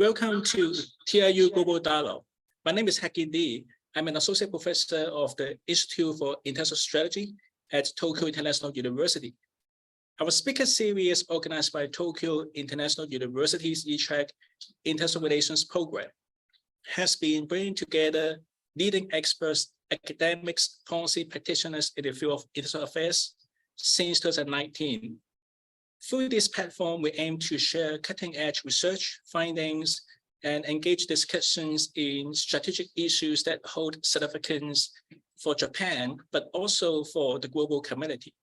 Welcome to TIU Global Dialogue. My name is Haki Lee. I'm an associate professor of the Institute for International Strategy at Tokyo International University. Our speaker series, organized by Tokyo International University's e-track International Relations Program, has been bringing together leading experts, academics, policy practitioners in the field of international affairs since 2019. Through this platform, we aim to share cutting-edge research findings and engage discussions in strategic issues that hold significance for Japan, but also for the global community.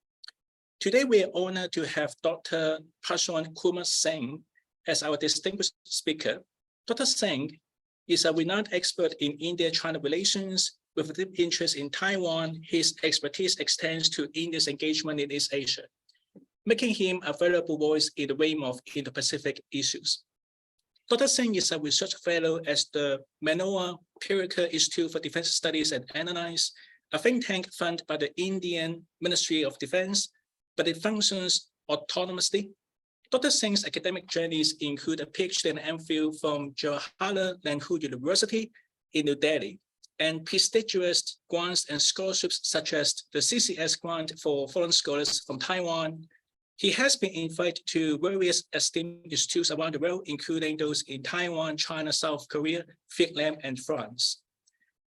Today, we are honored to have Dr. Prashant Kumar Singh as our distinguished speaker. Dr. Singh is a renowned expert in India-China relations with a deep interest in Taiwan. His expertise extends to India's engagement in East Asia, making him a valuable voice in the realm of Indo-Pacific issues. Dr. Singh is a research fellow at the Manoa Pirker Institute for Defense Studies and Analysis, a think tank funded by the Indian Ministry of Defense, but it functions autonomously. Dr. Singh's academic journeys include a PhD and MPhil from Jawaharlal Nehru University in New Delhi, and prestigious grants and scholarships such as the CCS grant for foreign scholars from Taiwan. He has been invited to various esteemed institutes around the world, including those in Taiwan, China, South Korea, Vietnam, and France.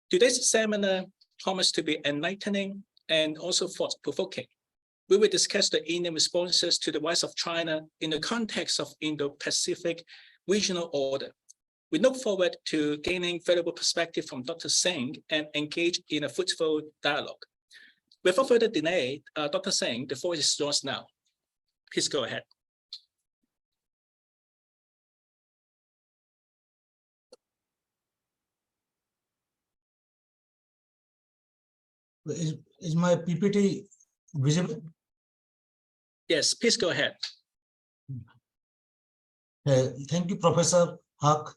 Today's seminar promises to be enlightening and also thought-provoking. We will discuss the Indian responses to the rise of China in the context of Indo-Pacific regional order. We look forward to gaining valuable perspective from Dr. Singh and engage in a fruitful dialogue. Without further delay, Dr. Singh, the floor is yours now. Please go ahead. Is my PPT visible? Yes, please go ahead. Thank you, Professor Haq,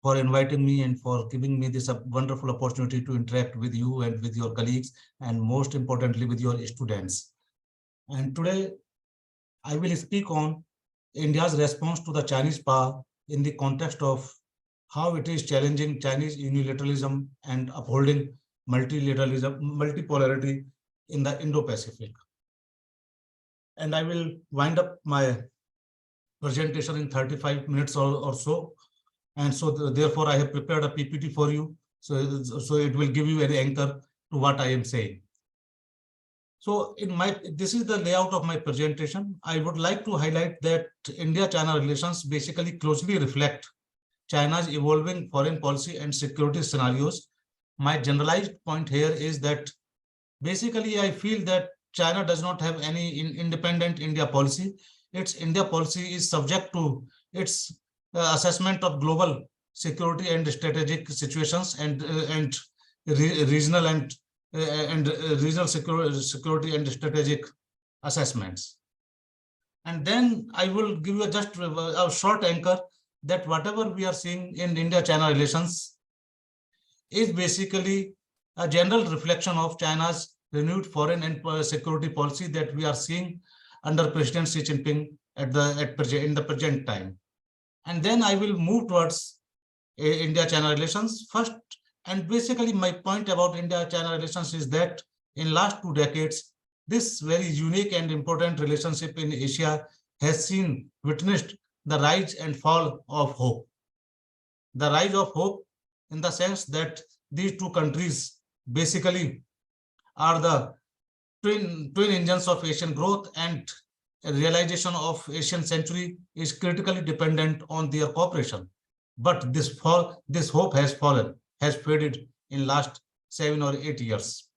for inviting me and for giving me this wonderful opportunity to interact with you and with your colleagues, and most importantly, with your students. And today, I will speak on India's response to the Chinese power in the context of how it is challenging Chinese unilateralism and upholding multilateralism, multipolarity in the Indo-Pacific. And I will wind up my presentation in 35 minutes or so. And so therefore, I have prepared a PPT for you. So it will give you an anchor to what I am saying. So this is the layout of my presentation. I would like to highlight that India-China relations basically closely reflect China's evolving foreign policy and security scenarios. My generalized point here is that basically I feel that China does not have any independent India policy. Its India policy is subject to its assessment of global security and strategic situations and regional regional security and strategic assessments. And then I will give you just a short anchor that whatever we are seeing in India-China relations is basically a general reflection of China's renewed foreign and security policy that we are seeing under President Xi Jinping in the present time. And then I will move towards India-China relations first. And basically, my point about India-China relations is that in last 2 decades, this very unique and important relationship in Asia has witnessed the rise and fall of hope. The rise of hope in the sense that these two countries basically are the twin engines of Asian growth, and realization of Asian century is critically dependent on their cooperation. But this hope has faded in last 7 or 8 years.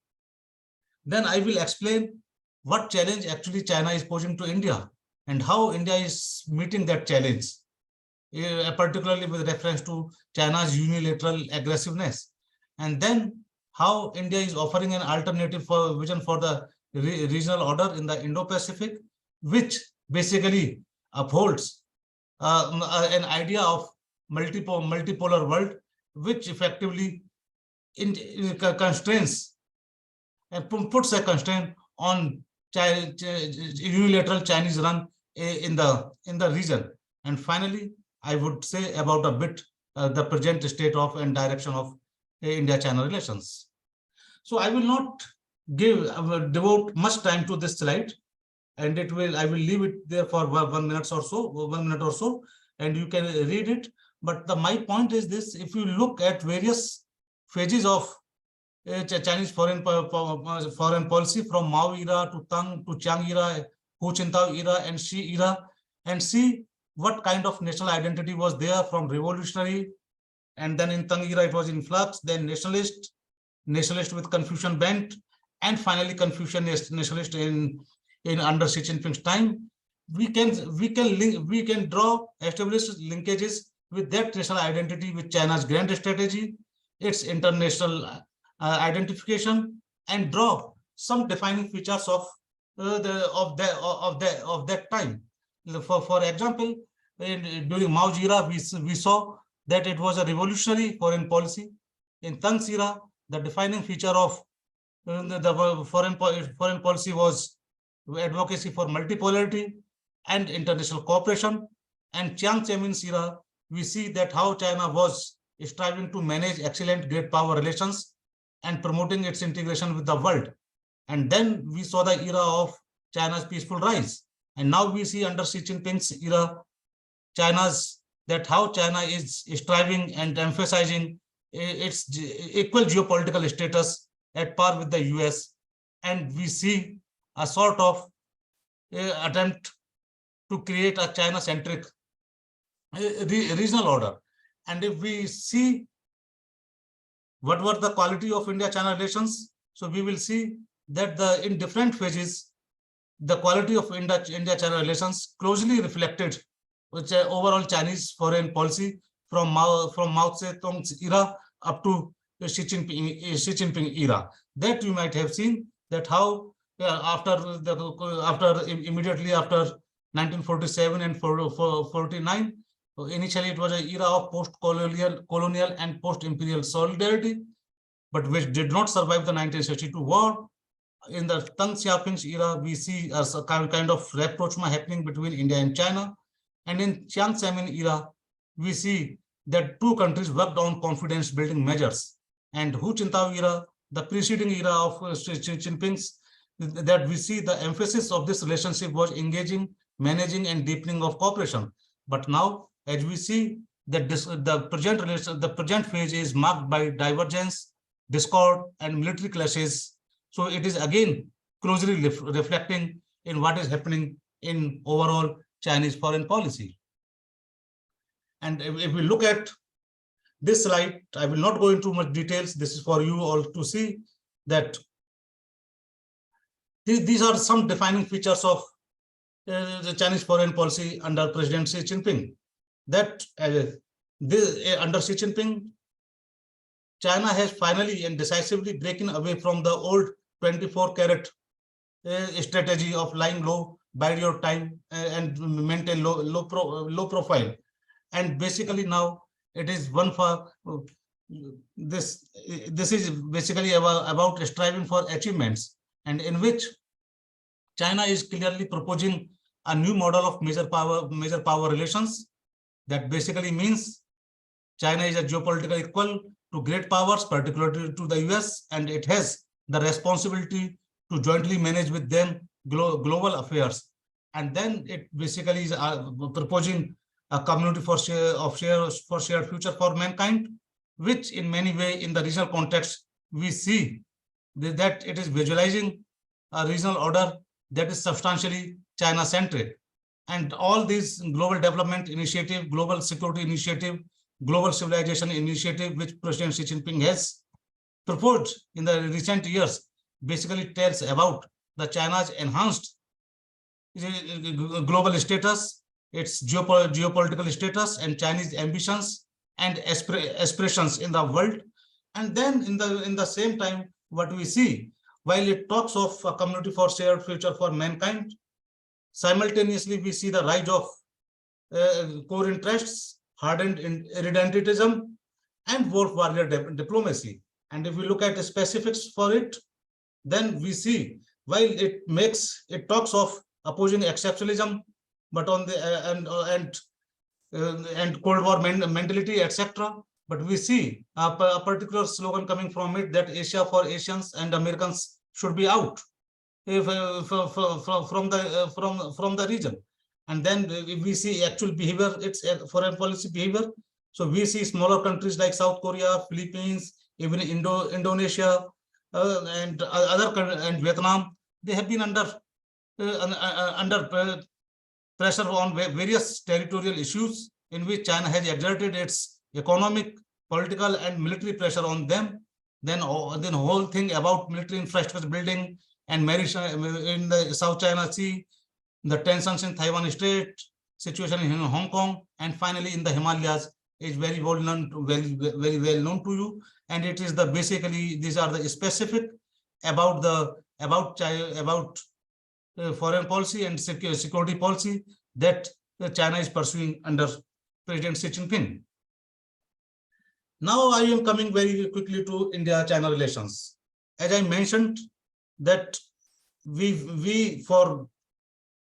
Then I will explain what challenge actually China is posing to India and how India is meeting that challenge, particularly with reference to China's unilateral aggressiveness. And then how India is offering an alternative vision for the regional order in the Indo-Pacific, which basically upholds an idea of multipolar world, which effectively constrains and puts a constraint on unilateral Chinese run in the region. And finally, I would say about a bit the present state of and direction of India-China relations. So I will not devote much time to this slide, and I will leave it there for 1 minute or so, and you can read it. But my point is this: if you look at various phases of Chinese foreign policy, from Mao era to Tang to Chiang era, Hu Jintao era, and Xi era, and see what kind of national identity was there from revolutionary, and then in Tang era it was in flux, then nationalist with Confucian bent, and finally Confucianist nationalist in under Xi Jinping's time. We can draw established linkages with that national identity, with China's grand strategy, its international identification, and draw some defining features of that time. For example, during Mao's era, we saw that it was a revolutionary foreign policy. In Tang's era, the defining feature of the foreign policy was advocacy for multipolarity and international cooperation. And Chiang Zemin's era, we see that how China was striving to manage excellent great power relations and promoting its integration with the world. And then we saw the era of China's peaceful rise. And now we see under Xi Jinping's era, how China is striving and emphasizing its equal geopolitical status at par with the US. And we see a sort of attempt to create a China-centric regional order. And if we see what were the quality of India-China relations, so we will see that in different phases, the quality of India-China relations closely reflected which overall Chinese foreign policy from Mao Zedong's era up to Xi Jinping era. That you might have seen that how immediately after 1947 and 49, initially it was an era of post-colonial and post-imperial solidarity, but which did not survive the 1962 war. In the Deng Xiaoping's era, we see a kind of rapprochement happening between India and China. And in Chiang Zemin era, we see that two countries worked on confidence building measures. And Hu Jintao era, the preceding era of Xi Jinping's, that we see the emphasis of this relationship was engaging, managing, and deepening of cooperation. But now, as we see that the present phase is marked by divergence, discord, and military clashes. So it is again closely reflecting in what is happening in overall Chinese foreign policy. And if we look at this slide, I will not go into much details. This is for you all to see that these are some defining features of the Chinese foreign policy under President Xi Jinping. That under Xi Jinping, China has finally and decisively broken away from the old 24-carat strategy of lying low, bide your time, and maintain low profile. And basically now it is one for this is basically about striving for achievements, and in which China is clearly proposing a new model of major power relations. That basically means China is a geopolitical equal to great powers, particularly to the US, and it has the responsibility to jointly manage with them global affairs. And then it basically is proposing a community for shared future for mankind, which in many ways in the regional context, we see that it is visualizing a regional order that is substantially China-centric. And all these global development initiative, global security initiative, global civilization initiative, which President Xi Jinping has proposed in the recent years, basically tells about the China's enhanced global status, its geopolitical status, and Chinese ambitions and aspirations in the world. And then in the same time, what we see, while it talks of a community for shared future for mankind, simultaneously we see the rise of core interests, hardened irredentism, and warrior diplomacy. And if we look at the specifics for it, then we see while it talks of opposing exceptionalism, but on the and Cold War mentality, etc. But we see a particular slogan coming from it that Asia for Asians and Americans should be out from the region. And then if we see actual behavior, it's foreign policy behavior. So we see smaller countries like South Korea, Philippines, even Indonesia, and and Vietnam. They have been under pressure on various territorial issues in which China has exerted its economic, political, and military pressure on them. Then the whole thing about military infrastructure building and maritime in the South China Sea, the tensions in Taiwan Strait, situation in Hong Kong, and finally in the Himalayas is very well known, very well known to you. And it is the basically these are the specific about foreign policy and security policy that China is pursuing under President Xi Jinping. Now I am coming very quickly to India-China relations. As I mentioned, that we for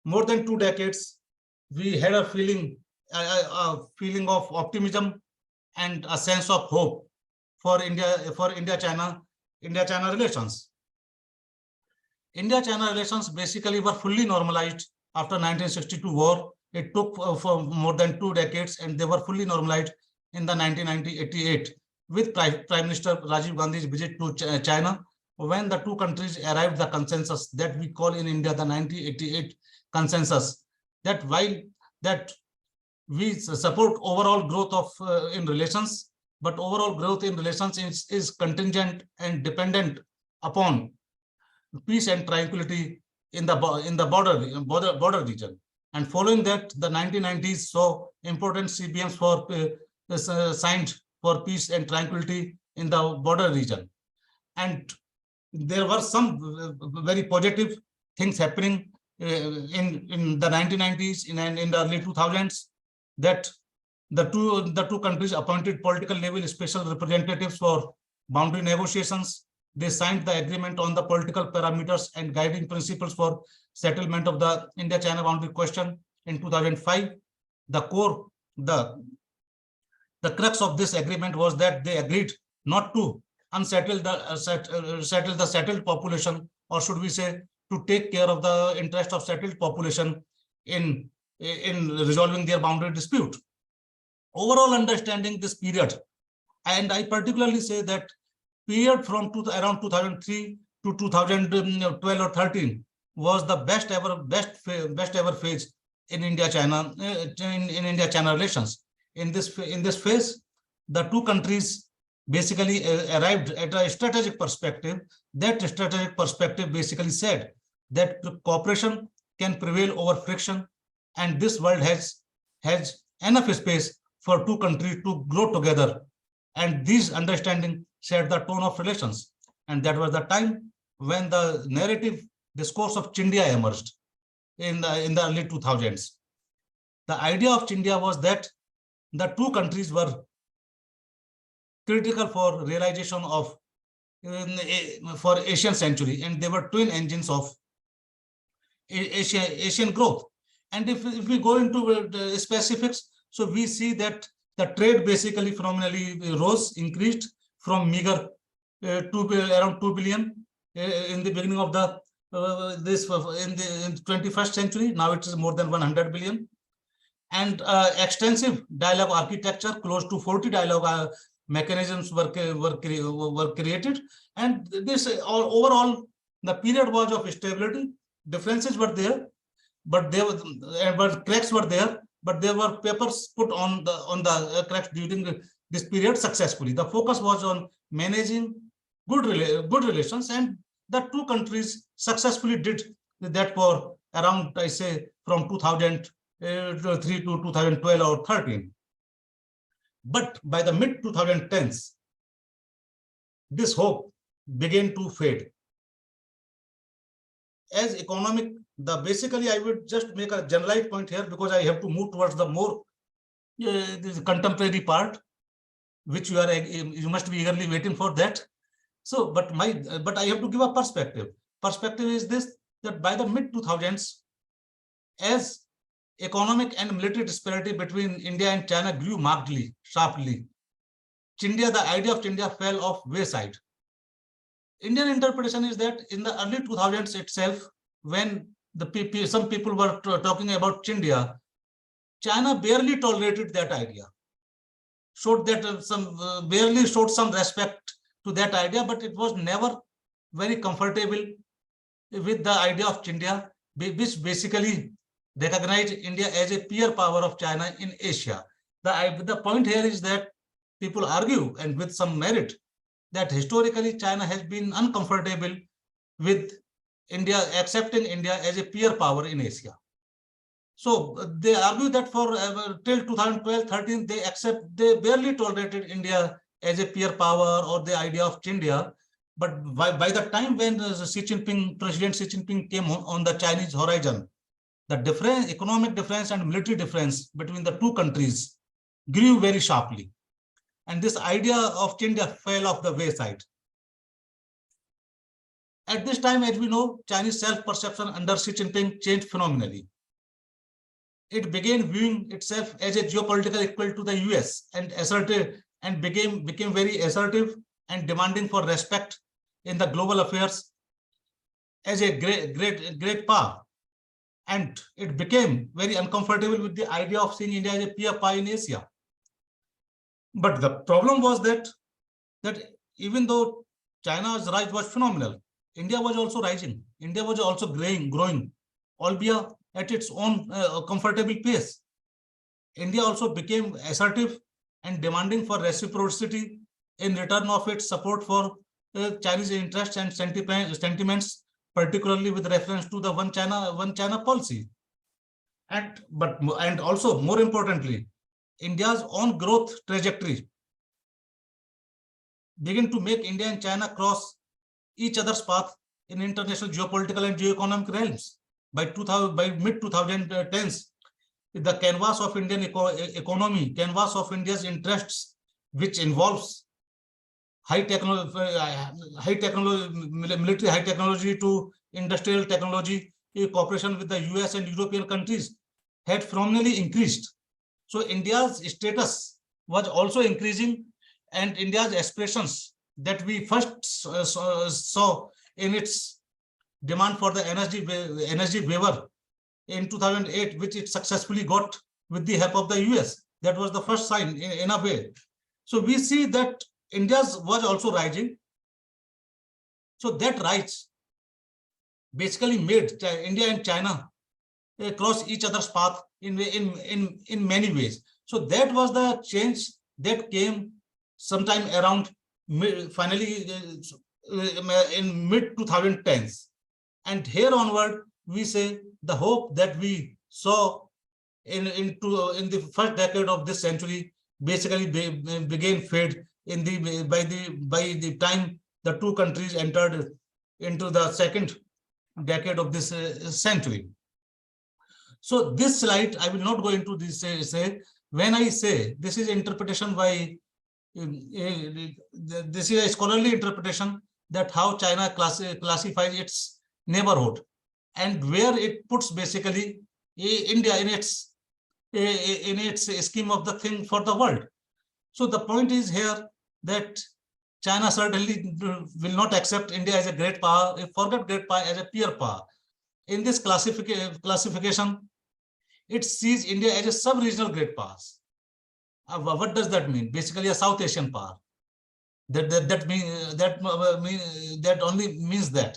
more than 2 decades, we had a feeling of optimism and a sense of hope for India-China relations. India-China relations basically were fully normalized after 1962 war. It took for more than 2 decades, and they were fully normalized in the 1988 with Prime Minister Rajiv Gandhi's visit to China, when the two countries arrived the consensus that we call in India the 1988 consensus, that while that we support overall growth of in relations, but overall growth in relations is contingent and dependent upon peace and tranquility in the border region. And following that, the 1990s saw important CBMs for signed for peace and tranquility in the border region. And there were some very positive things happening in the 1990s and in the early 2000s, that the two countries appointed political level special representatives for boundary negotiations. They signed the agreement on the political parameters and guiding principles for settlement of the India-China boundary question in 2005. The crux of this agreement was that they agreed not to unsettle the settled population, or should we say, to take care of the interest of settled population in resolving their boundary dispute. Overall understanding this period, and I particularly say that period from around 2003 to 2012 or 13 was the best ever phase in India-China India-China relations. In this phase, the two countries basically arrived at a strategic perspective. That strategic perspective basically said that cooperation can prevail over friction, and this world has enough space for two countries to grow together. And this understanding set the tone of relations. And that was the time when the narrative discourse of Chindia emerged in the early 2000s. The idea of Chindia was that the two countries were critical for realization of for Asian century, and they were twin engines of Asian growth. And if we go into the specifics, so we see that the trade basically phenomenally increased from meager to around 2 billion in the beginning of the in the 21st century. Now it is more than 100 billion. And extensive dialogue architecture, close to 40 dialogue mechanisms were created. And this overall, the period was of stability. Differences were there, but cracks were there, but there were papers put on the cracks during this period successfully. The focus was on managing good relations, and the two countries successfully did that for around, I say, from 2003 to 2012 or 13. But by the mid 2010s, this hope began to fade. As economic, basically I would just make a generalized point here because I have to move towards the more contemporary part, which you must be eagerly waiting for that. So, but I have to give a perspective. Perspective is this, that by the mid 2000s, as economic and military disparity between India and China grew markedly, sharply. Chindia, the idea of Chindia fell off wayside. Indian interpretation is that in the early 2000s itself, when some people were talking about Chindia, China barely tolerated that idea, showed that barely showed some respect to that idea, but it was never very comfortable with the idea of Chindia, which basically recognized India as a peer power of China in Asia. The point here is that people argue, and with some merit, that historically China has been uncomfortable with India accepting India as a peer power in Asia. So they argue that for till 2012-13, they barely tolerated India as a peer power or the idea of Chindia. But by the time when President Xi Jinping came on the Chinese horizon, the economic difference and military difference between the two countries grew very sharply. And this idea of Chindia fell off the wayside. At this time, as we know, Chinese self-perception under Xi Jinping changed phenomenally. It began viewing itself as a geopolitical equal to the US and assertive and became very assertive and demanding for respect in the global affairs as a great power. And it became very uncomfortable with the idea of seeing India as a peer power in Asia. But the problem was that even though China's rise was phenomenal, India was also rising. India was also growing, albeit at its own comfortable pace. India also became assertive and demanding for reciprocity in return of its support for Chinese interests and sentiments, particularly with reference to the one China policy. And also, more importantly, India's own growth trajectory began to make India and China cross each other's path in international geopolitical and geoeconomic realms. By mid-2010s, the canvas of Indian economy, canvas of India's interests, which involves military high technology to industrial technology, cooperation with the US and European countries, had phenomenally increased. So India's status was also increasing, and India's aspirations that we first saw in its demand for the energy waiver in 2008, which it successfully got with the help of the US. That was the first sign in a way. So we see that India's was also rising. So that rise basically made India and China cross each other's path in many ways. So that was the change that came sometime around finally in mid-2010s. And here onward, we say the hope that we saw in the first decade of this century basically began fade by the time the two countries entered into the second decade of this century. So this slide, I will not go into this. When I say this is interpretation by this is a scholarly interpretation that how China classifies its neighborhood and where it puts basically India in its scheme of the thing for the world. So the point is here that China certainly will not accept India as a great power, forget great power as a peer power. In this classification, it sees India as a sub-regional great power. What does that mean? Basically, a South Asian power. That only means that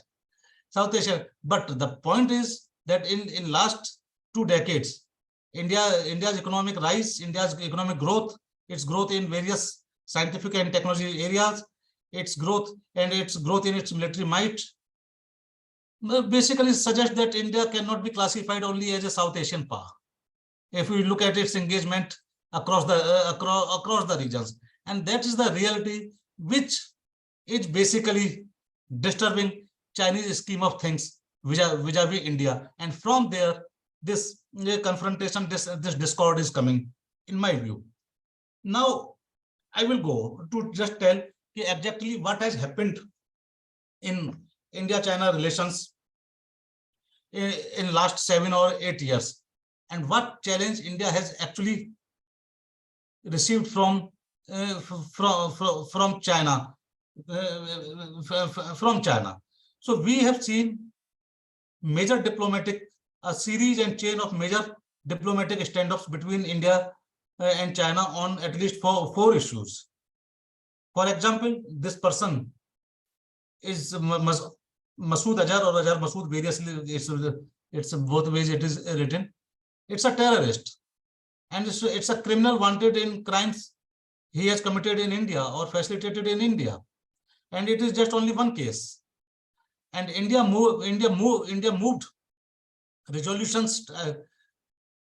South Asia. But the point is that in last 2 decades, India's economic rise, India's economic growth, its growth in various scientific and technology areas, its growth in its military might, basically suggests that India cannot be classified only as a South Asian power. If we look at its engagement across the regions, and that is the reality which is basically disturbing Chinese scheme of things vis-a-vis India, and from there this confrontation, this discord is coming, in my view. Now I will go to just tell exactly what has happened in India-China relations in last 7 or 8 years. and what challenge India has actually received from China, from China. So we have seen major diplomatic, a series and chain of major diplomatic standoffs between India and China on at least four issues. For example, this person is Masood Azhar or Azhar Masood, variously, it's both ways it is written. It's a terrorist, and it's a criminal wanted in crimes he has committed in India or facilitated in India. And it is just only one case. And India moved resolutions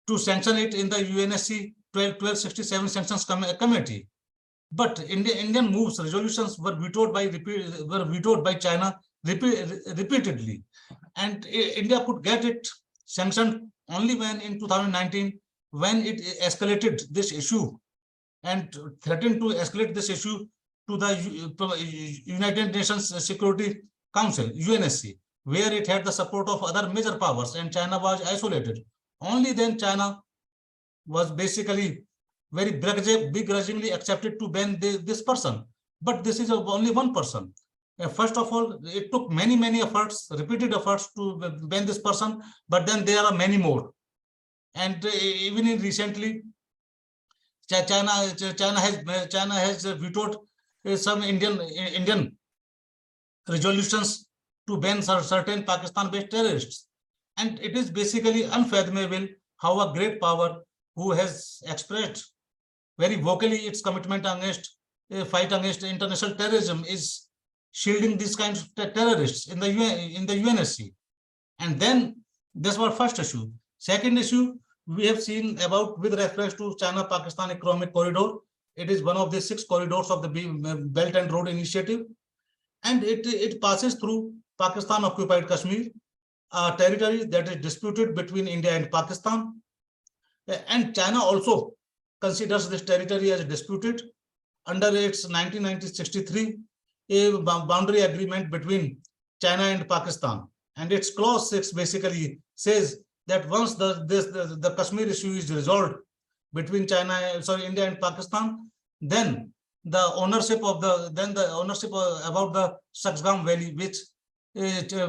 to sanction it in the UNSC 1267 sanctions committee. But Indian moves, resolutions were vetoed by China repeatedly. And India could get it sanctioned only when in 2019, when it escalated this issue and threatened to escalate this issue to the United Nations Security Council, UNSC, where it had the support of other major powers and China was isolated. Only then China was basically very begrudgingly accepted to ban this person. But this is only one person. First of all, it took many efforts, repeated efforts to ban this person, but then there are many more. And even recently, China has vetoed some Indian resolutions to ban certain Pakistan-based terrorists. And it is basically unfathomable how a great power who has expressed very vocally its commitment against fight against international terrorism is shielding these kinds of terrorists in the UNSC. And then this was first issue. Second issue we have seen about with reference to China-Pakistan economic corridor. It is one of the 6 corridors of the Belt and Road Initiative, and it passes through Pakistan occupied Kashmir, a territory that is disputed between India and Pakistan. And China also considers this territory as disputed under its 1963 boundary agreement between China and Pakistan. And its clause 6 basically says that once the Kashmir issue is resolved between India and Pakistan, then the ownership about the Saksgam Valley, which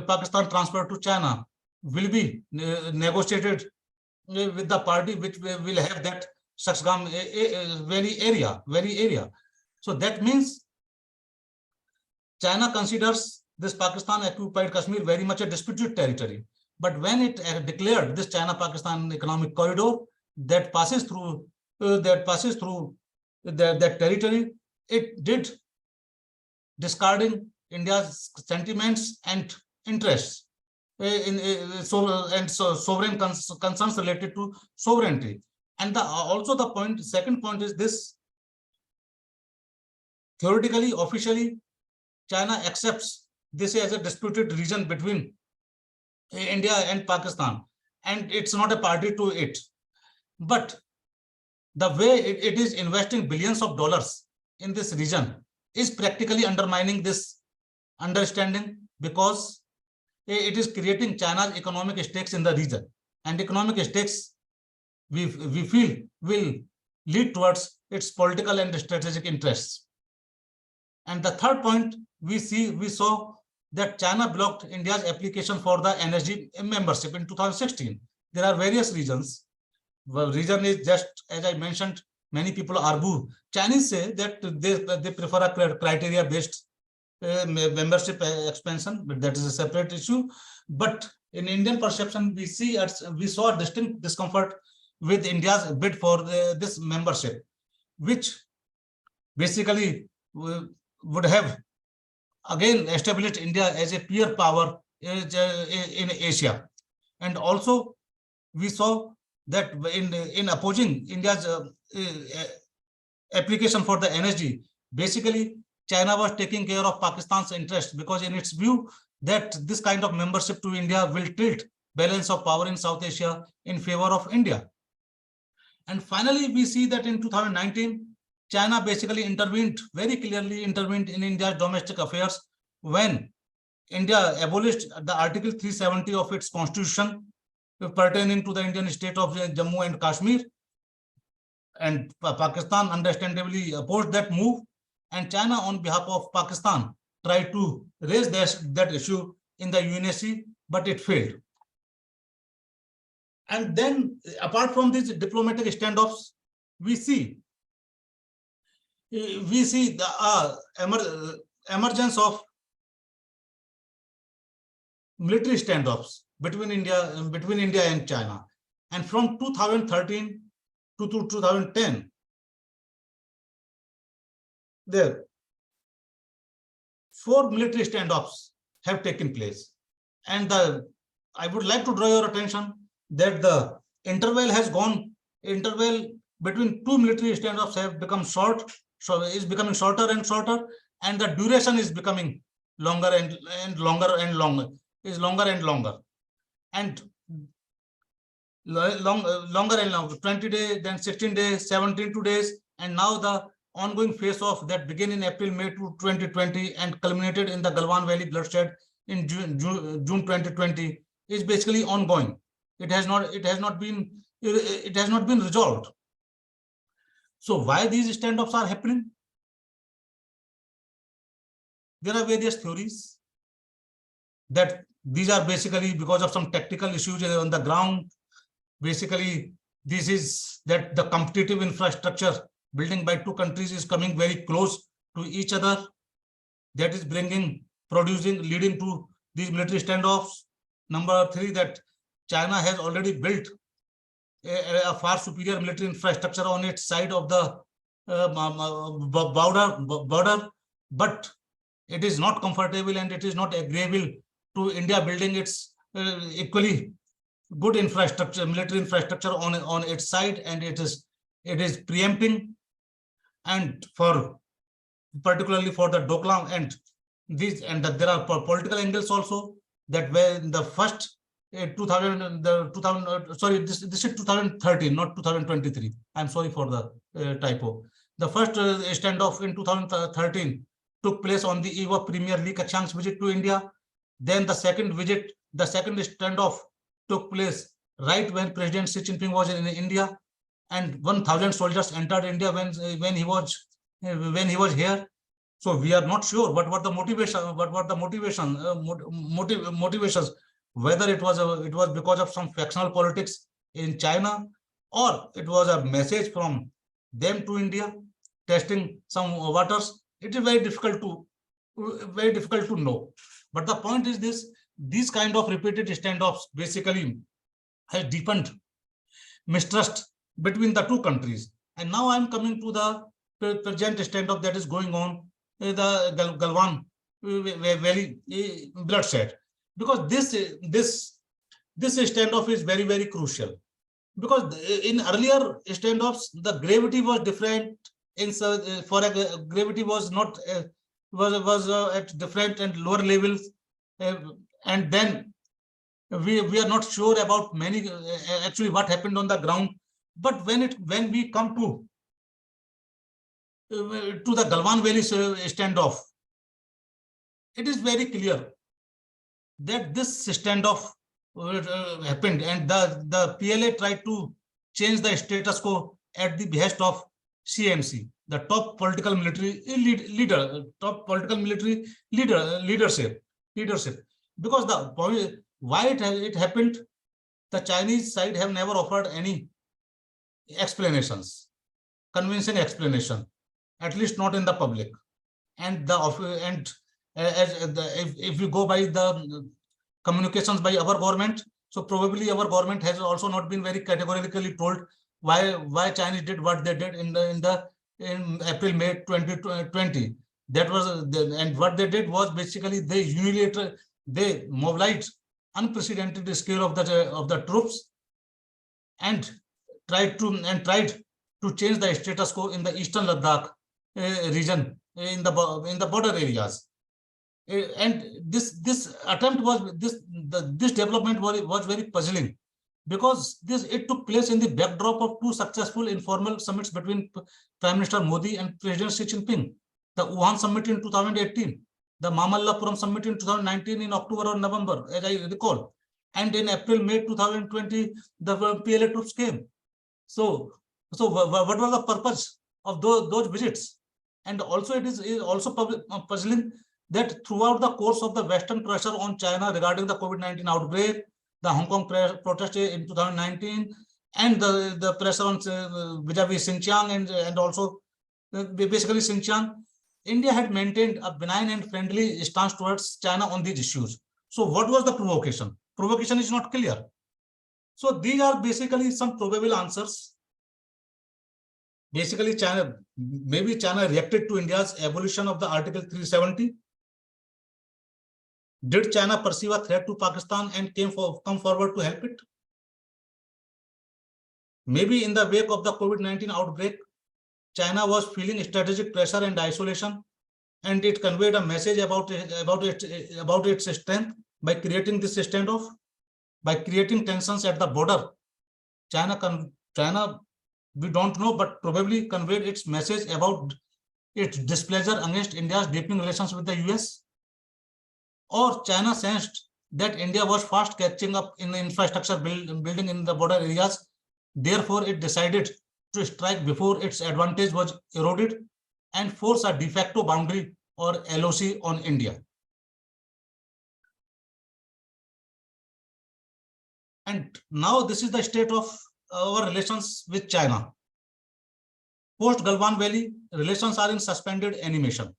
Pakistan transferred to China, will be negotiated with the party which will have that Saksgam Valley area. So that means China considers this Pakistan occupied Kashmir very much a disputed territory. But when it declared this China-Pakistan economic corridor that passes through that territory, it did discarding India's sentiments and interests sovereign concerns related to sovereignty. And also the second point is this: theoretically, officially, China accepts this as a disputed region between India and Pakistan, and it's not a party to it. But the way it is investing billions of dollars in this region is practically undermining this understanding, because it is creating China's economic stakes in the region, and economic stakes we feel will lead towards its political and strategic interests. And the third point, we saw that China blocked India's application for the energy membership in 2016. There are various reasons. The reason is just as I mentioned, many people argue. Chinese say that they prefer a criteria-based membership expansion, but that is a separate issue. But in Indian perception, we saw a distinct discomfort with India's bid for this membership, which basically would have again established India as a peer power in Asia. And also we saw that in opposing India's application for the energy, basically China was taking care of Pakistan's interest, because in its view that this kind of membership to India will tilt balance of power in South Asia in favor of India. And finally, we see that in 2019, China basically very clearly intervened in India's domestic affairs when India abolished the Article 370 of its constitution, pertaining to the Indian state of Jammu and Kashmir. And Pakistan understandably opposed that move. And China, on behalf of Pakistan, tried to raise that issue in the UNSC, but it failed. And then, apart from these diplomatic standoffs, we see the emergence of military standoffs between India and China. And from 2013 to 2010, there 4 military standoffs have taken place. And I would like to draw your attention that the interval between 2 military standoffs have become short, so is becoming shorter and shorter, and the duration is becoming longer and longer. And longer and longer, 20 days, then 16 days, 72 days, and now the ongoing phase of that began in April, May 2020 and culminated in the Galwan Valley bloodshed in June 2020 is basically ongoing. It has not been resolved. So why these standoffs are happening? There are various theories that these are basically because of some tactical issues on the ground. Basically, this is that the competitive infrastructure building by 2 countries is coming very close to each other. That is leading to these military standoffs. Number 3, that China has already built a far superior military infrastructure on its side of the border, but it is not comfortable and it is not agreeable to India building its equally good infrastructure, military infrastructure on its side, and it is preempting. And particularly for the Doklam and there are political angles also, that when the first 2013, not 2023. I'm sorry for the typo. The first standoff in 2013 took place on the eve of Premier Li Keqiang's visit to India. Then the second standoff took place right when President Xi Jinping was in India, and 1,000 soldiers entered India when he was here. So we are not sure what were the motivations, whether it was because of some factional politics in China, or it was a message from them to India testing some waters. It is very difficult to know. But the point is this: these kind of repeated standoffs basically has deepened mistrust between the 2 countries. And now I'm coming to the present standoff that is going on, the Galwan Valley bloodshed, because this standoff is very, very crucial, because in earlier standoffs the gravity was different. Gravity was not was at different and lower levels, and then we are not sure about many actually what happened on the ground. But when we come to the Galwan Valley standoff, it is very clear that this standoff happened, and the PLA tried to change the status quo at the behest of CMC, the top political military leadership. Because why it happened, the Chinese side have never offered any convincing explanation, at least not in the public. And if you go by the communications by our government, so probably our government has also not been very categorically told why Chinese did what they did in April, May 2020. That was and what they did was basically they mobilized unprecedented scale of the troops and tried to change the status quo in the eastern Ladakh region, in the border areas. And this attempt was this development was very puzzling, because it took place in the backdrop of 2 successful informal summits between Prime Minister Modi and President Xi Jinping: the Wuhan summit in 2018, the Mamallapuram summit in 2019 in October or November, as I recall, And in April, May 2020, the PLA troops came. So what was the purpose of those visits? And also it is also puzzling that throughout the course of the Western pressure on China regarding the COVID-19 outbreak, the Hong Kong protest in 2019, and the pressure on vis-a-vis Xinjiang and also basically Xinjiang, India had maintained a benign and friendly stance towards China on these issues. So what was the provocation? Provocation is not clear. So these are basically some probable answers. Basically, maybe China reacted to India's abolition of the Article 370. Did China perceive a threat to Pakistan and come forward to help it? Maybe in the wake of the COVID-19 outbreak, China was feeling strategic pressure and isolation, and it conveyed a message about its strength by creating this standoff, by creating tensions at the border. China, we don't know, but probably conveyed its message about its displeasure against India's deepening relations with the US. Or China sensed that India was fast catching up in the infrastructure building in the border areas. Therefore, it decided to strike before its advantage was eroded and force a de facto boundary or LOC on India. And now this is the state of our relations with China. Post Galwan Valley, relations are in suspended animation.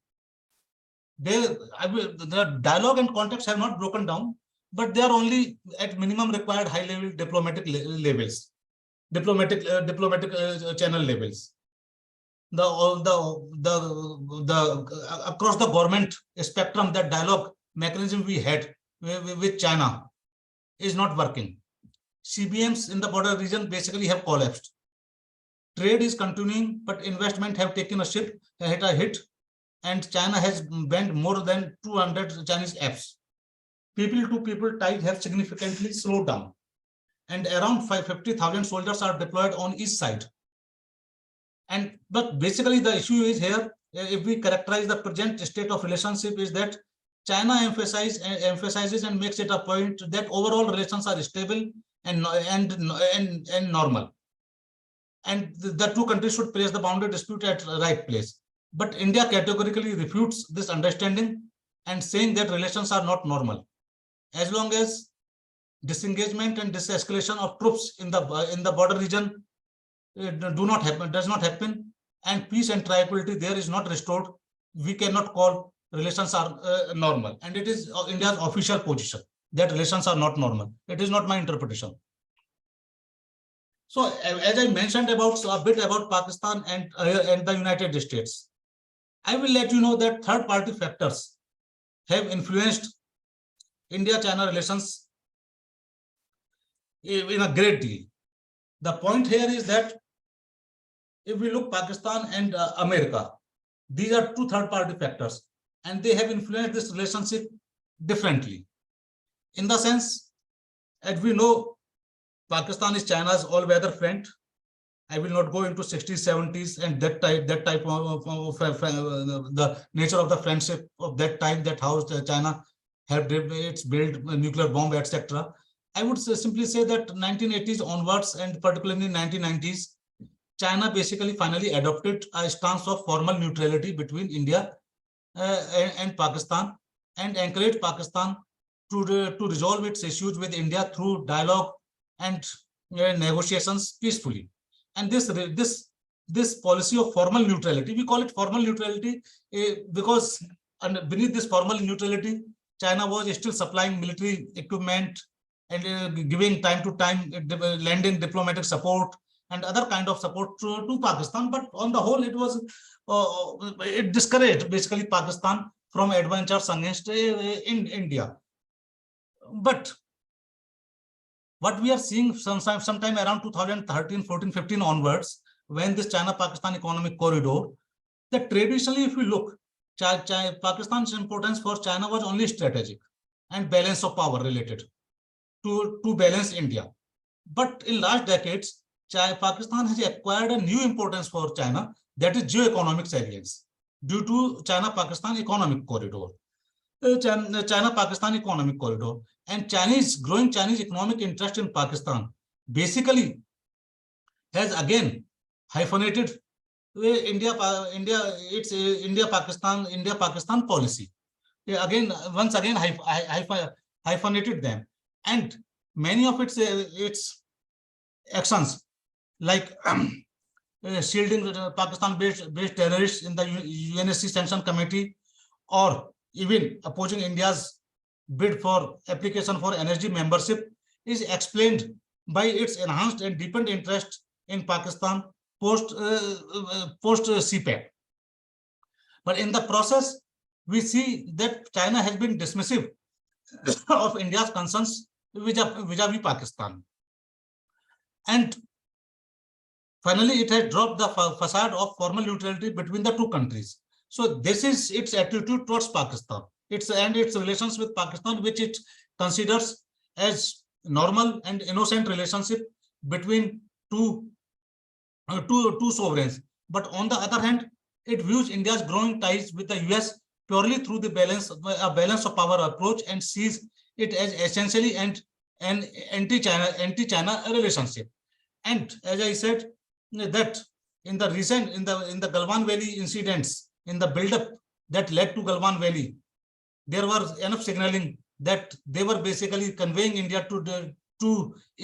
The dialogue and context have not broken down, but they are only at minimum required high-level diplomatic levels, diplomatic channel levels. Across the government spectrum, that dialogue mechanism we had with China is not working. CBMs in the border region basically have collapsed. Trade is continuing, but investment have taken a hit, and China has banned more than 200 Chinese apps. People-to-people ties have significantly slowed down, and around 50,000 soldiers are deployed on each side. But basically the issue is here, if we characterize the present state of relationship, is that China emphasizes and makes it a point that overall relations are stable and normal. And the two countries should place the boundary dispute at the right place. But India categorically refutes this understanding and saying that relations are not normal. As long as disengagement and disescalation of troops in the border region does not happen, and peace and tranquility there is not restored, we cannot call relations are normal. And it is India's official position that relations are not normal. It is not my interpretation. So as I mentioned a bit about Pakistan and the United States, I will let you know that third-party factors have influenced India-China relations in a great deal. The point here is that if we look Pakistan and America, these are two third-party factors, and they have influenced this relationship differently. In the sense, as we know, Pakistan is China's all-weather friend. I will not go into 60s, 70s, and that type of the nature of the friendship of that time, that how China helped its build a nuclear bomb, etc. I would simply say that 1980s onwards, and particularly in 1990s, China basically finally adopted a stance of formal neutrality between India and Pakistan, and encouraged Pakistan to resolve its issues with India through dialogue and negotiations peacefully. And this policy of formal neutrality, we call it formal neutrality because beneath this formal neutrality, China was still supplying military equipment and giving time to time lending diplomatic support and other kind of support to Pakistan. But on the whole, it discouraged basically Pakistan from adventures against in India. But what we are seeing sometime around 2013, 14, 15 onwards, when this China-Pakistan economic corridor, that traditionally, if we look, Pakistan's importance for China was only strategic and balance of power related to balance India. But in last decades, Pakistan has acquired a new importance for China, that is geo-economic salience, due to China-Pakistan economic corridor. China-Pakistan economic corridor. and growing Chinese economic interest in Pakistan basically has again hyphenated India-Pakistan policy. Once again hyphenated them, and many of its actions, like shielding Pakistan-based terrorists in the UNSC Sanction Committee, or even opposing India's bid for application for energy membership, is explained by its enhanced and deepened interest in Pakistan post CPEC. But in the process, we see that China has been dismissive of India's concerns vis-a-vis Pakistan. And finally, it has dropped the facade of formal neutrality between the two countries. So this is its attitude towards Pakistan. Its relations with Pakistan, which it considers as normal and innocent relationship between two sovereigns. But on the other hand, it views India's growing ties with the US purely through the balance of power approach, and sees it as essentially an anti-China relationship. And as I said, that in the Galwan Valley incidents, in the build-up that led to Galwan Valley, there was enough signaling that they were basically conveying India to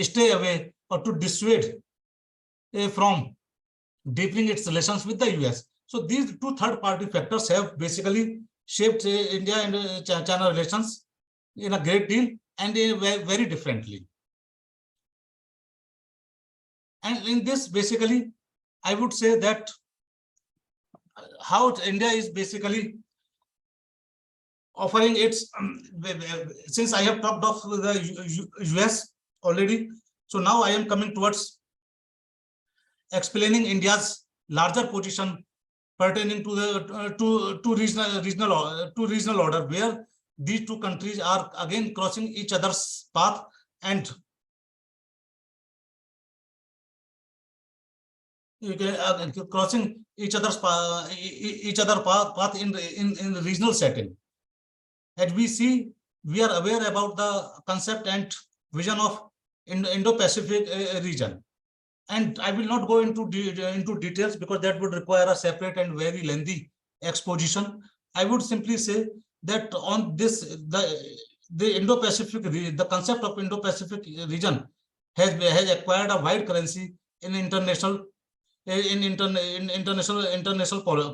stay away or to dissuade from deepening its relations with the US. So these two third-party factors have basically shaped India and China relations in a great deal and very differently. And in this, basically, I would say that how India is basically offering its, since I have talked of the US already, so now I am coming towards explaining India's larger position pertaining to the regional order, where these two countries are again crossing each other's path and crossing each other's path in the regional setting. And we see, we are aware about the concept and vision of Indo-Pacific region. And I will not go into details because that would require a separate and very lengthy exposition. I would simply say that on this, the Indo-Pacific, the concept of Indo-Pacific region has acquired a wide currency in international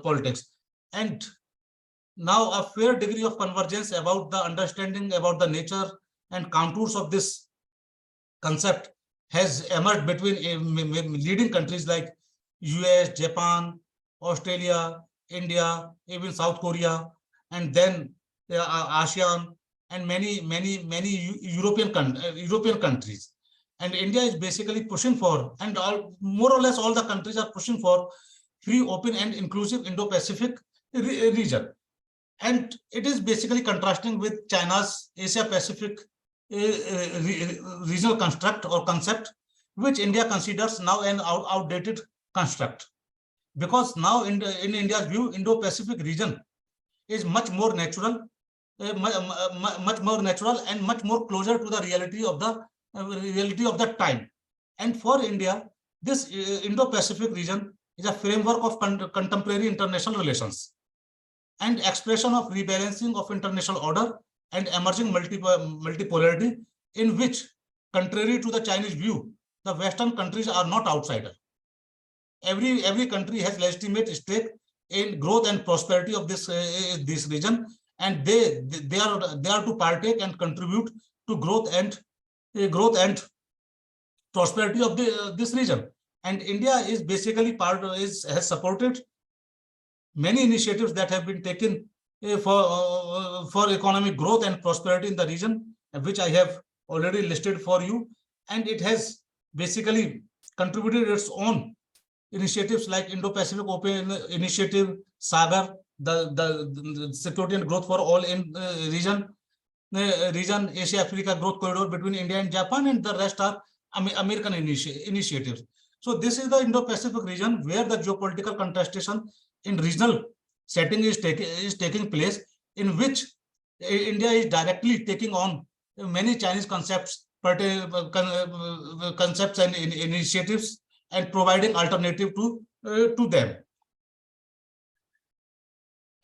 politics, and now a fair degree of convergence about the understanding about the nature and contours of this concept has emerged between leading countries like US, Japan, Australia, India, even South Korea, and then ASEAN, and many European countries. And India is basically pushing for, and more or less all the countries are pushing for, free, open, and inclusive Indo-Pacific region. And it is basically contrasting with China's Asia-Pacific regional construct or concept, which India considers now an outdated construct. Because now in India's view, Indo-Pacific region is much more natural, and much more closer to the reality of the time. And for India, this Indo-Pacific region is a framework of contemporary international relations and expression of rebalancing of international order and emerging multipolarity, in which, contrary to the Chinese view, the Western countries are not outsiders. Every country has legitimate stake in growth and prosperity of this region, and they are to partake and contribute to growth and prosperity of this region. And India is basically has supported many initiatives that have been taken for economic growth and prosperity in the region, which I have already listed for you. And it has basically contributed its own initiatives like Indo-Pacific Open Initiative, SAGAR, the Security and Growth for All in region, Asia-Africa Growth Corridor between India and Japan, and the rest are American initiatives. So this is the Indo-Pacific region where the geopolitical contestation in regional setting is taking place, in which India is directly taking on many Chinese concepts, concepts and initiatives, and providing alternative to them.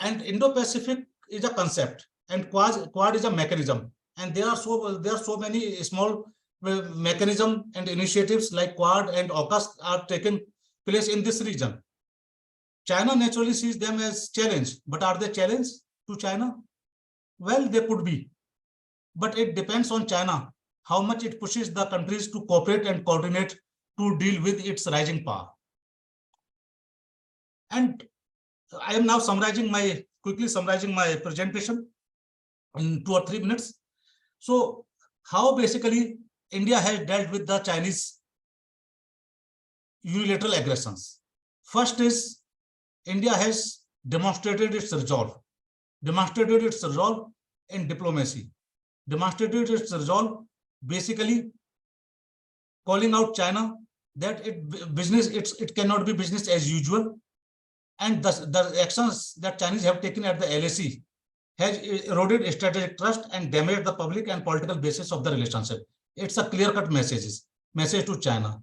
And Indo-Pacific is a concept, and Quad is a mechanism. And there are so many small mechanism and initiatives like Quad and AUKUS are taking place in this region. China naturally sees them as challenge, but are they challenge to China? Well, they could be, but it depends on China how much it pushes the countries to cooperate and coordinate to deal with its rising power. And I am now quickly summarizing my presentation in 2 or 3 minutes. So how basically India has dealt with the Chinese unilateral aggressions. First is India has demonstrated its resolve in diplomacy, demonstrated its resolve basically calling out China that it cannot be business as usual. And the actions that Chinese have taken at the LAC has eroded strategic trust and damaged the public and political basis of the relationship. It's a clear-cut message to China.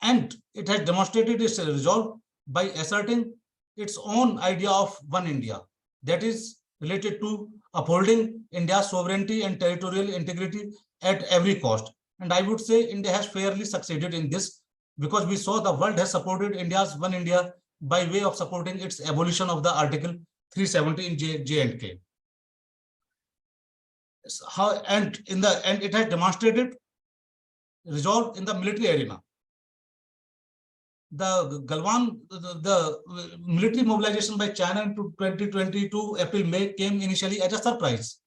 And it has demonstrated its resolve by asserting its own idea of one India, that is related to upholding India's sovereignty and territorial integrity at every cost. And I would say India has fairly succeeded in this, because we saw the world has supported India's one India by way of supporting its abolition of the Article 370 in J&K. And it has demonstrated resolve in the military arena. The Galwan, the military mobilization by China into 2022 April-May came initially as a surprise.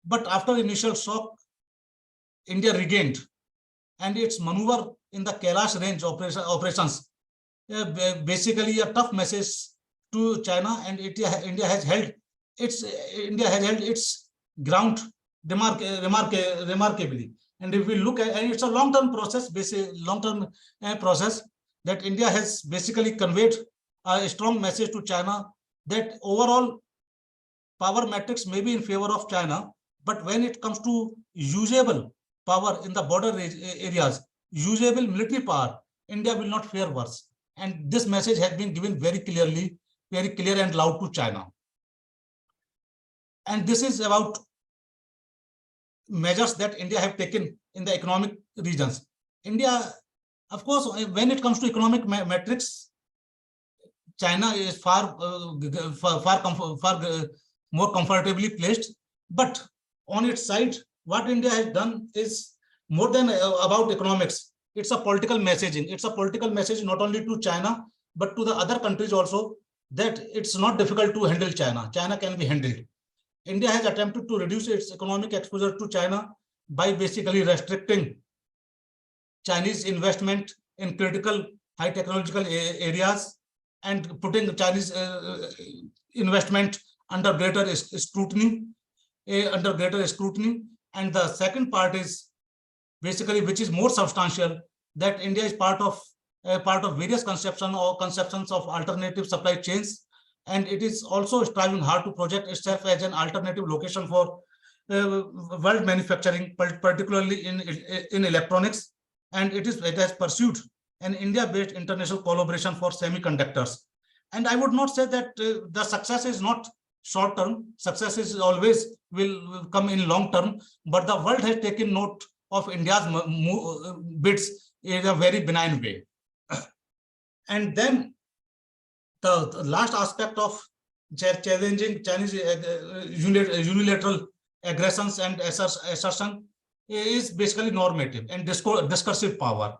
But after initial shock, India regained, and its maneuver in the Kailash range operations, basically a tough message to China, and India has held its ground remarkably. And if we look at, and it's a long-term process, that India has basically conveyed a strong message to China that overall power metrics may be in favor of China, but when it comes to usable power in the border areas, usable military power, India will not fare worse. And this message has been given very clear and loud to China. And this is about measures that India have taken in the economic regions. India, of course, when it comes to economic metrics, China is far more comfortably placed. But on its side, what India has done is more than about economics. It's a political messaging. It's a political message not only to China, but to the other countries also, that it's not difficult to handle China. China can be handled. India has attempted to reduce its economic exposure to China by basically restricting Chinese investment in critical high technological areas and putting Chinese investment under greater scrutiny. And the second part is basically, which is more substantial, that India is part of various conceptions of alternative supply chains, and it is also striving hard to project itself as an alternative location for world manufacturing, particularly in electronics, and it has pursued an India-based international collaboration for semiconductors. And I would not say that the success is not short-term. Success is always will come in long-term, but the world has taken note of India's bids in a very benign way. And then the last aspect of challenging Chinese unilateral aggressions and assertion is basically normative and discursive power.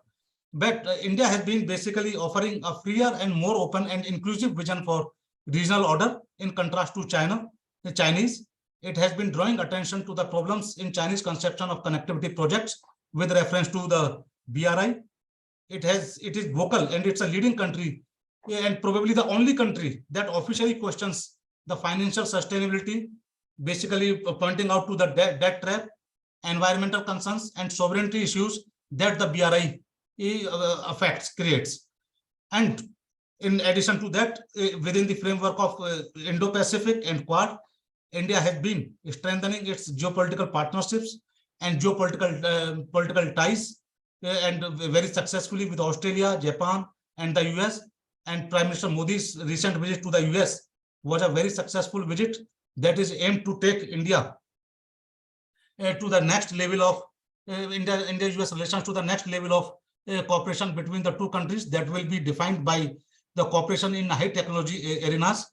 But India has been basically offering a freer and more open and inclusive vision for regional order in contrast to the Chinese. It has been drawing attention to the problems in Chinese conception of connectivity projects with reference to the BRI. It is vocal, and it's a leading country, and probably the only country that officially questions the financial sustainability, basically pointing out to the debt trap, environmental concerns, and sovereignty issues that the BRI creates. And in addition to that, within the framework of Indo-Pacific and Quad, India has been strengthening its geopolitical partnerships and geopolitical political ties, and very successfully with Australia, Japan, and the US. And Prime Minister Modi's recent visit to the US was a very successful visit that is aimed to take India to the next level of India-US relations, to the next level of cooperation between the two countries that will be defined by the cooperation in high technology arenas.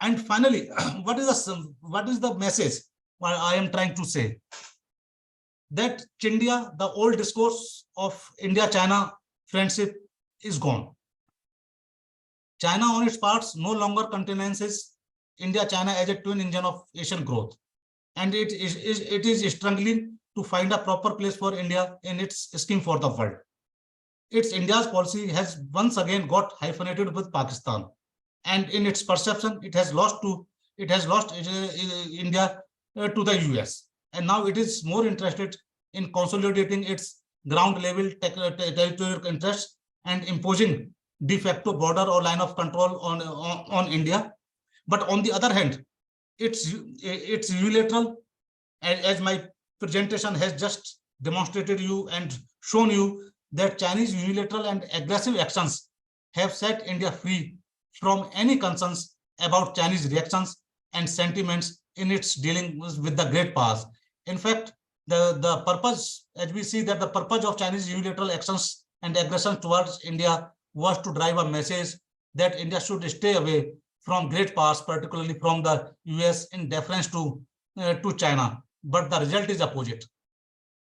And finally, what is the message I am trying to say? That India, the old discourse of India-China friendship is gone. China on its parts no longer countenances India-China as a twin engine of Asian growth. And it is struggling to find a proper place for India in its scheme for the world. India's policy has once again got hyphenated with Pakistan. And in its perception, it has lost India to the US. And now it is more interested in consolidating its ground level territorial interests and imposing de facto border or line of control on India. But on the other hand, it's unilateral, as my presentation has just demonstrated you and shown you, that Chinese unilateral and aggressive actions have set India free from any concerns about Chinese reactions and sentiments in its dealings with the great powers. In fact, the purpose, as we see, that the purpose of Chinese unilateral actions and aggression towards India was to drive a message that India should stay away from great powers, particularly from the US, in deference to China. But the result is opposite.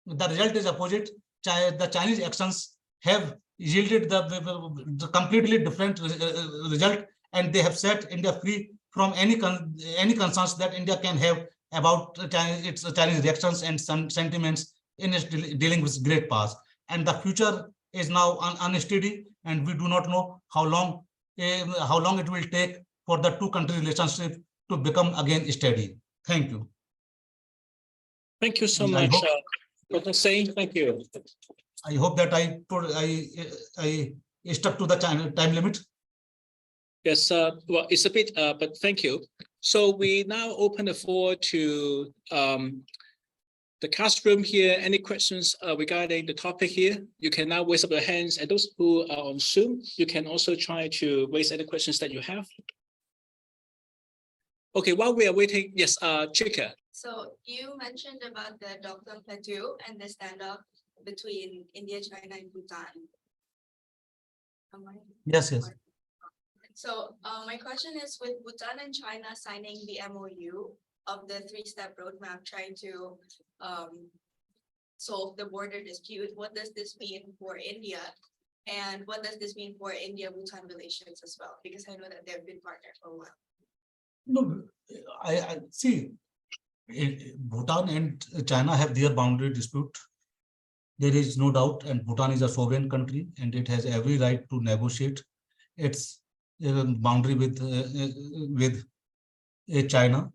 The Chinese actions have yielded the completely different result, and they have set India free from any concerns that India can have about its Chinese reactions and sentiments in its dealing with great powers. And the future is now unsteady, and we do not know how long it will take for the two country relationship to become again steady. Thank you. Thank you so much, Dr. Singh. Thank you. I hope that I stuck to the time limit. Yes, well, it's a bit, but thank you. So we now open the floor to the classroom here. Any questions regarding the topic here? You can now raise up your hands, and those who are on Zoom, you can also try to raise any questions that you have. Okay, while we are waiting, yes, Chika. So you mentioned about the Doklam Plateau and the standoff between India, China, and Bhutan. Yes, yes. So my question is, with Bhutan and China signing the MOU of the three-step roadmap trying to solve the border dispute, what does this mean for India? And what does this mean for India-Bhutan relations as well? Because I know that they've been partners for a while. No, I see. Bhutan and China have their boundary dispute. There is no doubt, and Bhutan is a sovereign country, and it has every right to negotiate its boundary with China.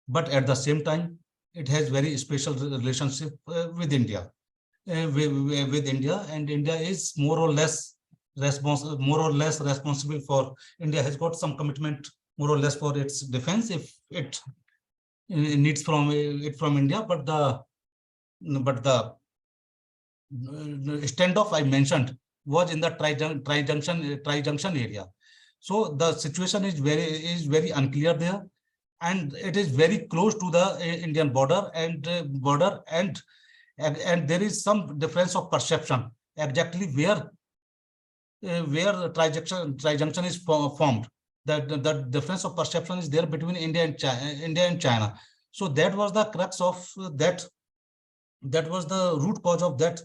But at the same time, it has very special relationship with India. With India, and India is more or less responsible for. India has got some commitment more or less for its defense if it needs from India, but the standoff I mentioned was in the tri-junction area. So the situation is very unclear there, and it is very close to the Indian border, and there is some difference of perception exactly where the tri-junction is formed. The difference of perception is there between India and China. So that was the crux of that. That was the root cause of that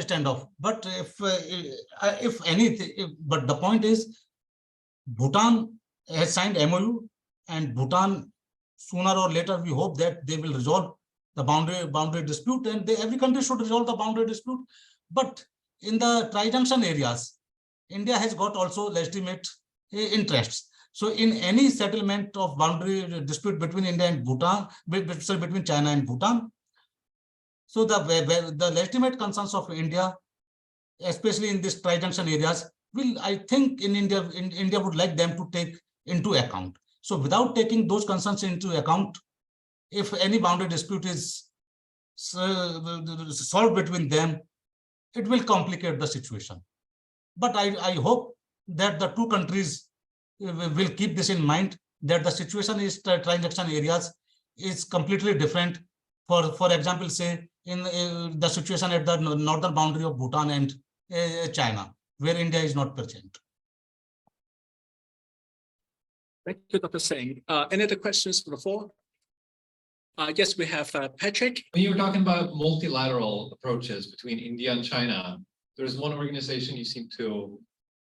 standoff. But if anything, but the point is, Bhutan has signed MOU, and Bhutan, sooner or later, we hope that they will resolve the boundary dispute, and every country should resolve the boundary dispute. But in the tri-junction areas, India has got also legitimate interests. So in any settlement of boundary dispute between India and Bhutan, between China and Bhutan, so the legitimate concerns of India, especially in these tri-junction areas, I think India would like them to take into account. So without taking those concerns into account, if any boundary dispute is solved between them, it will complicate the situation. But I hope that the two countries will keep this in mind, that the situation is transaction areas is completely different. For example, say in the situation at the northern boundary of Bhutan and China, where India is not present. Thank you, Dr. Singh. Any other questions from the floor? Yes, we have Patrick. When you were talking about multilateral approaches between India and China, there's one organization you seem to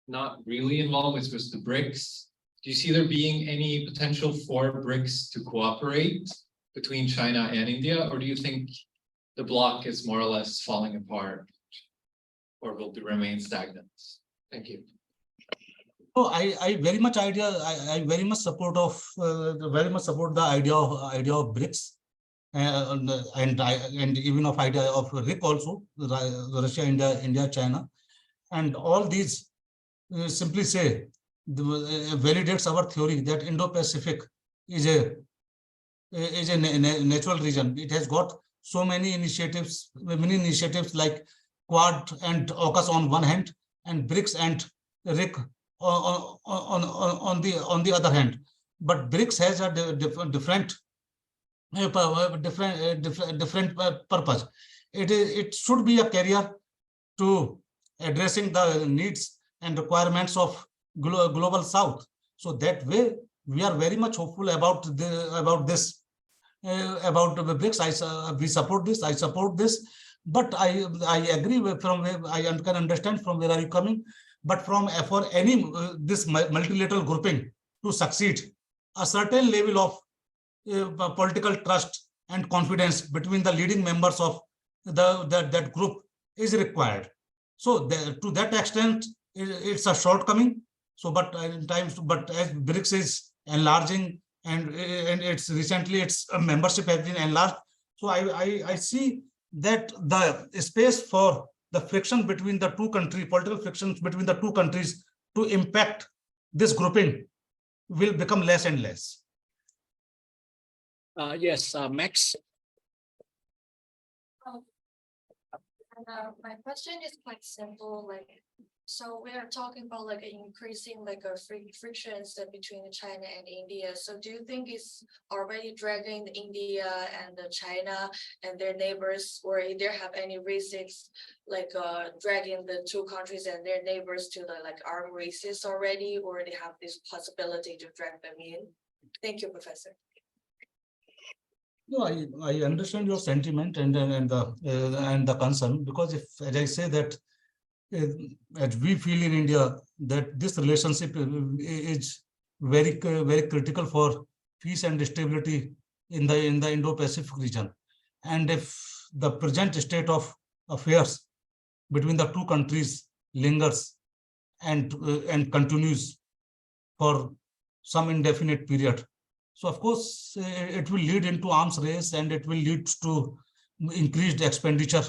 not really involve, which was the BRICS. Do you see there being any potential for BRICS to cooperate between China and India, or do you think the bloc is more or less falling apart or will remain stagnant? Thank you. So I very much I very much support the idea of BRICS, and even of idea of RIC also, Russia, India, China, and all these simply say validates our theory that Indo-Pacific is a natural region. It has got so many initiatives like Quad and AUKUS on one hand, and BRICS and RIC on the other hand. But BRICS has a different purpose. It should be a carrier to addressing the needs and requirements of global South. So that way, we are very much hopeful about this. About the BRICS, we support this. I support this, but I agree from where I can understand from where are you coming. But for any this multilateral grouping to succeed, a certain level of political trust and confidence between the leading members of that group is required. So to that extent, it's a shortcoming. So, but as BRICS is enlarging and its membership has been enlarged, so I see that the space for the friction between the two countries, political frictions between the two countries to impact this grouping will become less and less. Yes, Max. My question is quite simple. So we are talking about increasing frictions between China and India. So do you think it's already dragging India and China and their neighbors, or there have any risks dragging the two countries and their neighbors to the armed races already, or they have this possibility to drag them in? Thank you, Professor. No, I understand your sentiment and the concern, because if, as I say, that as we feel in India that this relationship is very critical for peace and stability in the Indo-Pacific region, and if the present state of affairs between the two countries lingers and continues for some indefinite period, so of course it will lead into arms race, and it will lead to increased expenditure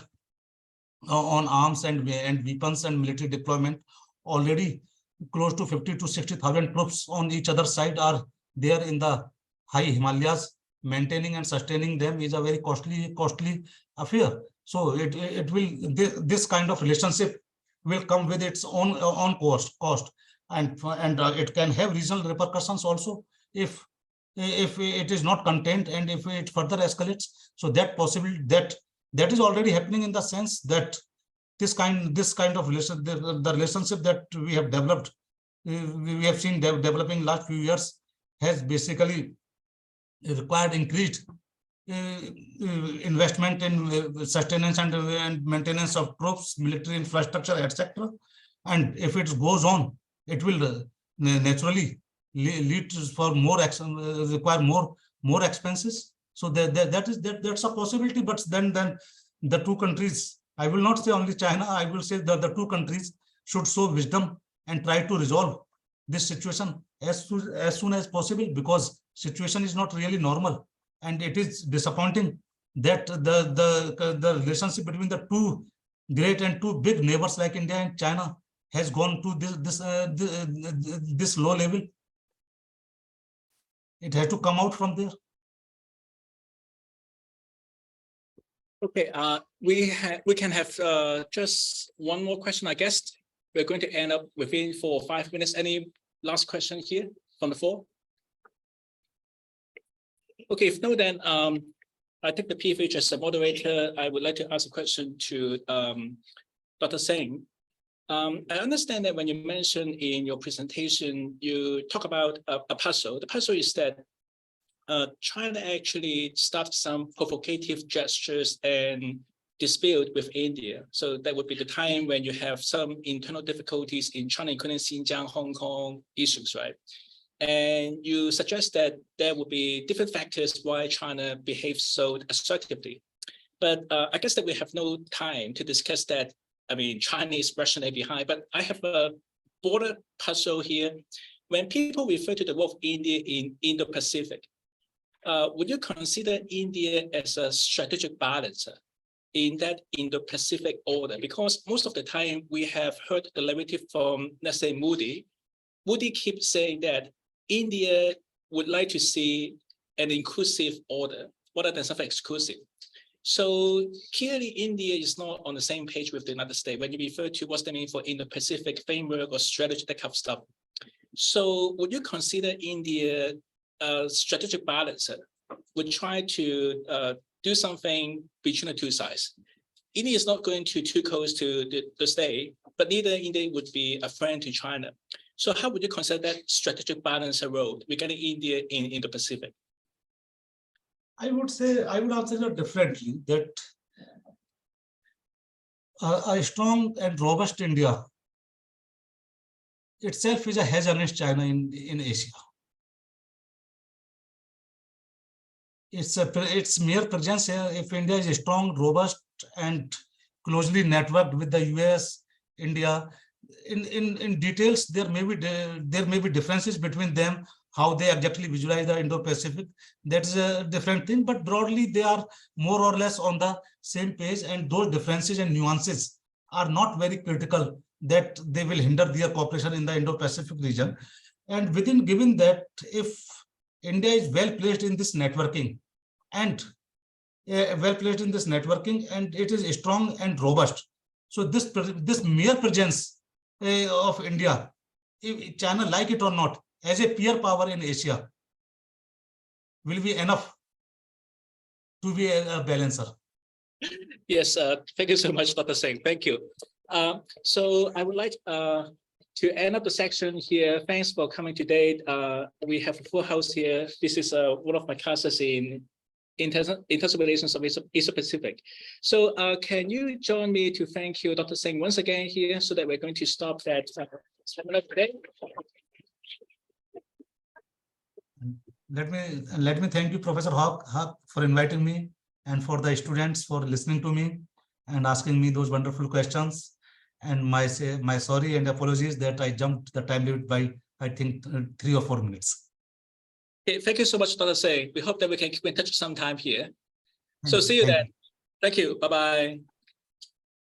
on arms and weapons and military deployment. Already close to 50 to 60,000 troops on each other side are there in the high Himalayas. Maintaining and sustaining them is a very costly affair. So this kind of relationship will come with its own cost, and it can have regional repercussions also if it is not contained and if it further escalates. So that is already happening, in the sense that this kind of the relationship that we have developed, we have seen developing last few years, has basically required increased investment in sustenance and maintenance of troops, military infrastructure, etc. And if it goes on, it will naturally lead for more action, require more expenses. So that's a possibility. But then the two countries, I will not say only China, I will say that the two countries should show wisdom and try to resolve this situation as soon as possible, because situation is not really normal, and it is disappointing that the relationship between the two great and two big neighbors like India and China has gone to this low level. It has to come out from there. Okay, we can have just one more question, I guess. We're going to end up within 4 or 5 minutes. Any last question here from the floor? Okay, if no, then I take the privilege as a moderator. I would like to ask a question to Dr. Singh. I understand that when you mentioned in your presentation, you talk about a puzzle. The puzzle is that China actually started some provocative gestures and dispute with India. So that would be the time when you have some internal difficulties in China, including Xinjiang, Hong Kong issues, right? And you suggest that there will be different factors why China behaves so assertively. But I guess that we have no time to discuss that. I mean, China is rationally behind, but I have a broader puzzle here. When people refer to the role of India in Indo-Pacific, would you consider India as a strategic balancer in that Indo-Pacific order? Because most of the time we have heard the narrative from, let's say, Moody. Moody keeps saying that India would like to see an inclusive order rather than something exclusive. So clearly India is not on the same page with the United States when you refer to what's the meaning for Indo-Pacific framework or strategy, that kind of stuff. So would you consider India a strategic balancer, would try to do something between the two sides? India is not going too close to the state, but neither India would be a friend to China. So how would you consider that strategic balancer role regarding India in the Pacific? I would answer that differently, that a strong and robust India itself is a hedge against China in Asia. Its mere presence here, if India is strong, robust, and closely networked with the US, India, in details, there may be differences between them, how they exactly visualize the Indo-Pacific. That's a different thing, but broadly they are more or less on the same page, and those differences and nuances are not very critical that they will hinder their cooperation in the Indo-Pacific region. And given that, if India is well placed in this networking and it is strong and robust, so this mere presence of India, if China like it or not, as a peer power in Asia, will be enough to be a balancer. Yes, thank you so much, Dr. Singh. Thank you. So I would like to end up the section here. Thanks for coming today. We have a full house here. This is one of my classes in international relations of Asia-Pacific. So can you join me to thank you, Dr. Singh, once again here, so that we're going to stop that seminar today. Let me thank you, Professor Hawk, for inviting me, and for the students for listening to me and asking me those wonderful questions. And my sorry and apologies that I jumped the time limit by, I think, 3 or 4 minutes. Okay, thank you so much, Dr. Singh. We hope that we can keep in touch sometime here. So see you then. Thank you. Bye-bye.